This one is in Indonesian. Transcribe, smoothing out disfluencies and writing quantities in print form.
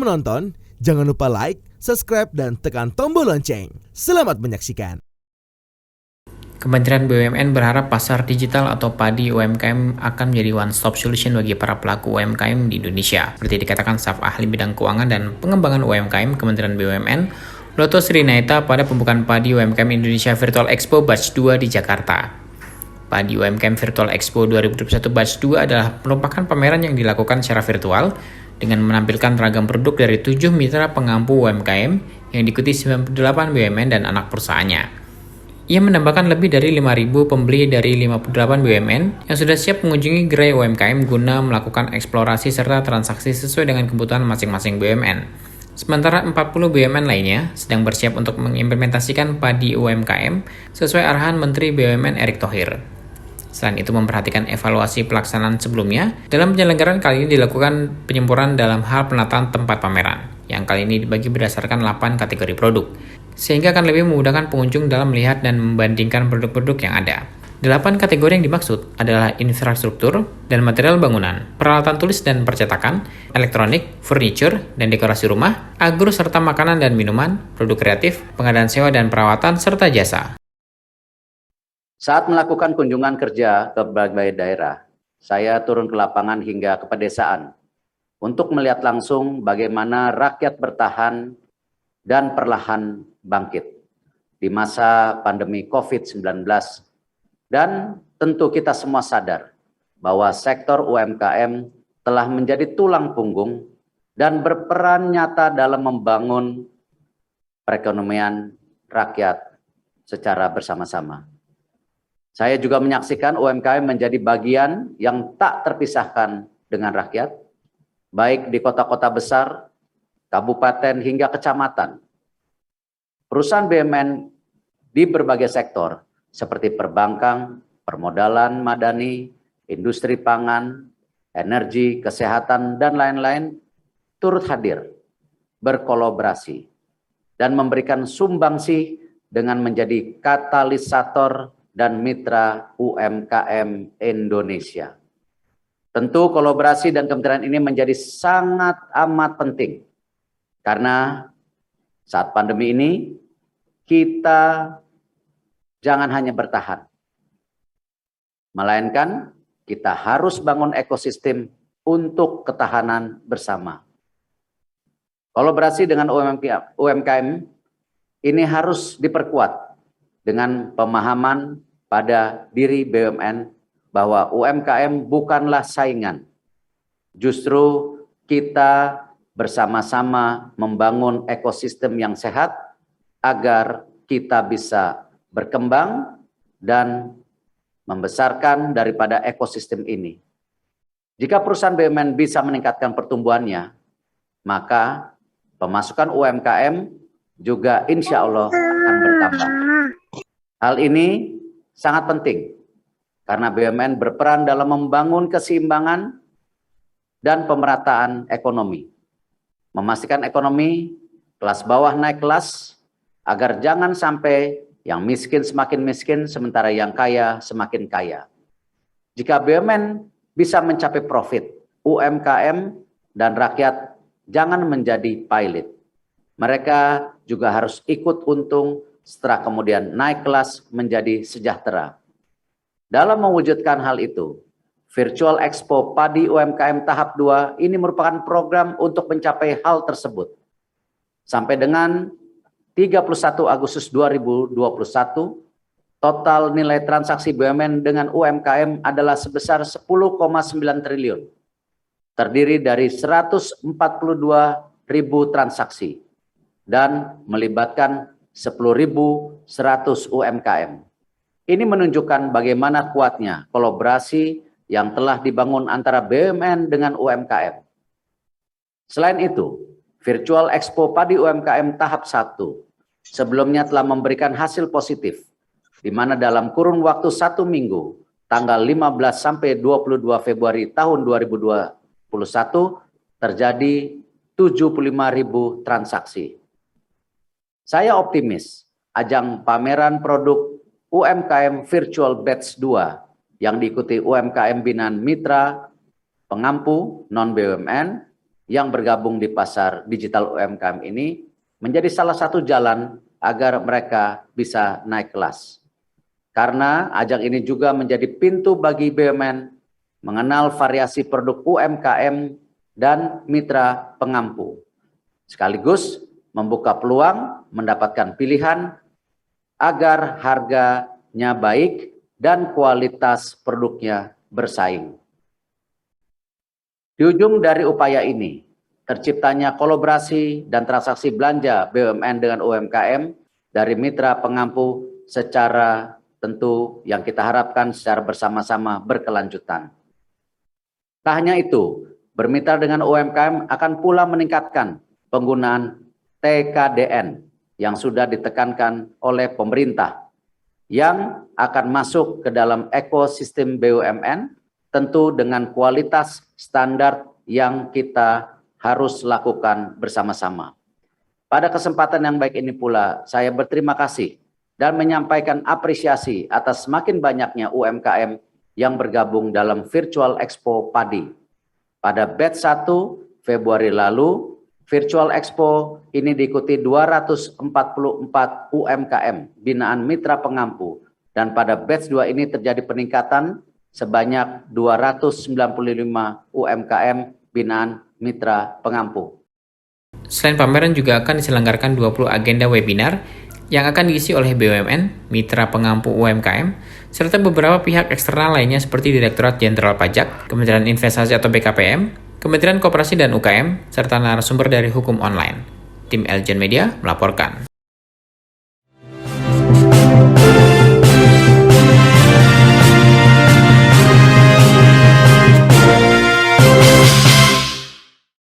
Sebelum menonton, jangan lupa like, subscribe, dan tekan tombol lonceng. Selamat menyaksikan. Kementerian BUMN berharap pasar digital atau padi UMKM akan menjadi one-stop solution bagi para pelaku UMKM di Indonesia. Seperti dikatakan staf ahli bidang keuangan dan pengembangan UMKM Kementerian BUMN, Loto Sri Naita pada pembukaan Padi UMKM Indonesia Virtual Expo Batch 2 di Jakarta. Padi UMKM Virtual Expo 2021 Batch 2 adalah merupakan pameran yang dilakukan secara virtual dengan menampilkan ragam produk dari 7 mitra pengampu UMKM yang diikuti 98 BUMN dan anak perusahaannya. Ia menambahkan lebih dari 5.000 pembeli dari 58 BUMN yang sudah siap mengunjungi gerai UMKM guna melakukan eksplorasi serta transaksi sesuai dengan kebutuhan masing-masing BUMN. Sementara 40 BUMN lainnya sedang bersiap untuk mengimplementasikan padi UMKM sesuai arahan Menteri BUMN Erick Thohir. Selain itu memperhatikan evaluasi pelaksanaan sebelumnya, dalam penyelenggaraan kali ini dilakukan penyempurnaan dalam hal penataan tempat pameran, yang kali ini dibagi berdasarkan 8 kategori produk, sehingga akan lebih memudahkan pengunjung dalam melihat dan membandingkan produk-produk yang ada. 8 kategori yang dimaksud adalah infrastruktur dan material bangunan, peralatan tulis dan percetakan, elektronik, furniture dan dekorasi rumah, agro serta makanan dan minuman, produk kreatif, pengadaan sewa dan perawatan, serta jasa. Saat melakukan kunjungan kerja ke berbagai daerah, saya turun ke lapangan hingga ke pedesaan untuk melihat langsung bagaimana rakyat bertahan dan perlahan bangkit di masa pandemi COVID-19. Dan tentu kita semua sadar bahwa sektor UMKM telah menjadi tulang punggung dan berperan nyata dalam membangun perekonomian rakyat secara bersama-sama. Saya juga menyaksikan UMKM menjadi bagian yang tak terpisahkan dengan rakyat, baik di kota-kota besar, kabupaten hingga kecamatan. Perusahaan BUMN di berbagai sektor seperti perbankan, permodalan madani, industri pangan, energi, kesehatan, dan lain-lain turut hadir, berkolaborasi, dan memberikan sumbangsih dengan menjadi katalisator dan mitra UMKM Indonesia. Tentu kolaborasi dan kementerian ini menjadi sangat amat penting karena saat pandemi ini kita jangan hanya bertahan, melainkan kita harus bangun ekosistem untuk ketahanan bersama. Kolaborasi dengan UMKM ini harus diperkuat dengan pemahaman pada diri BUMN bahwa UMKM bukanlah saingan. Justru kita bersama-sama membangun ekosistem yang sehat agar kita bisa berkembang dan membesarkan daripada ekosistem ini. Jika perusahaan BUMN bisa meningkatkan pertumbuhannya, maka pemasukan UMKM juga insya Allah akan bertambah. Hal ini sangat penting karena BUMN berperan dalam membangun keseimbangan dan pemerataan ekonomi. Memastikan ekonomi kelas bawah naik kelas agar jangan sampai yang miskin semakin miskin sementara yang kaya semakin kaya. Jika BUMN bisa mencapai profit, UMKM dan rakyat jangan menjadi pilot. Mereka juga harus ikut untung setelah kemudian naik kelas menjadi sejahtera. Dalam mewujudkan hal itu, Virtual Expo Padi UMKM tahap 2 ini merupakan program untuk mencapai hal tersebut. Sampai dengan 31 Agustus 2021, total nilai transaksi BUMN dengan UMKM adalah sebesar 10,9 triliun. Terdiri dari 142.000 transaksi dan melibatkan 10.100 UMKM. Ini menunjukkan bagaimana kuatnya kolaborasi yang telah dibangun antara BUMN dengan UMKM. Selain itu, Virtual Expo Padi UMKM tahap 1 sebelumnya telah memberikan hasil positif, di mana dalam kurun waktu 1 minggu, tanggal 15 sampai 22 Februari tahun 2021, terjadi 75.000 transaksi. Saya optimis ajang pameran produk UMKM Virtual Batch 2 yang diikuti UMKM binaan mitra, pengampu, non-BUMN, yang bergabung di pasar digital UMKM ini menjadi salah satu jalan agar mereka bisa naik kelas. Karena ajang ini juga menjadi pintu bagi BUMN mengenal variasi produk UMKM dan mitra pengampu, sekaligus membuka peluang mendapatkan pilihan agar harganya baik dan kualitas produknya bersaing. Di ujung dari upaya ini, terciptanya kolaborasi dan transaksi belanja BUMN dengan UMKM dari mitra pengampu secara tentu yang kita harapkan secara bersama-sama berkelanjutan. Tak hanya itu, bermitra dengan UMKM akan pula meningkatkan penggunaan TKDN yang sudah ditekankan oleh pemerintah yang akan masuk ke dalam ekosistem BUMN tentu dengan kualitas standar yang kita harus lakukan bersama-sama. Pada kesempatan yang baik ini pula, saya berterima kasih dan menyampaikan apresiasi atas semakin banyaknya UMKM yang bergabung dalam Virtual Expo Padi. Pada batch 1 Februari lalu, Virtual Expo ini diikuti 244 UMKM binaan mitra pengampu, dan pada batch 2 ini terjadi peningkatan sebanyak 295 UMKM binaan mitra pengampu. Selain pameran juga akan diselenggarakan 20 agenda webinar yang akan diisi oleh BUMN, mitra pengampu UMKM, serta beberapa pihak eksternal lainnya seperti Direktorat Jenderal Pajak, Kementerian Investasi atau BKPM, Kementerian Koperasi dan UKM, serta narasumber dari hukum online. Tim Elgen Media melaporkan.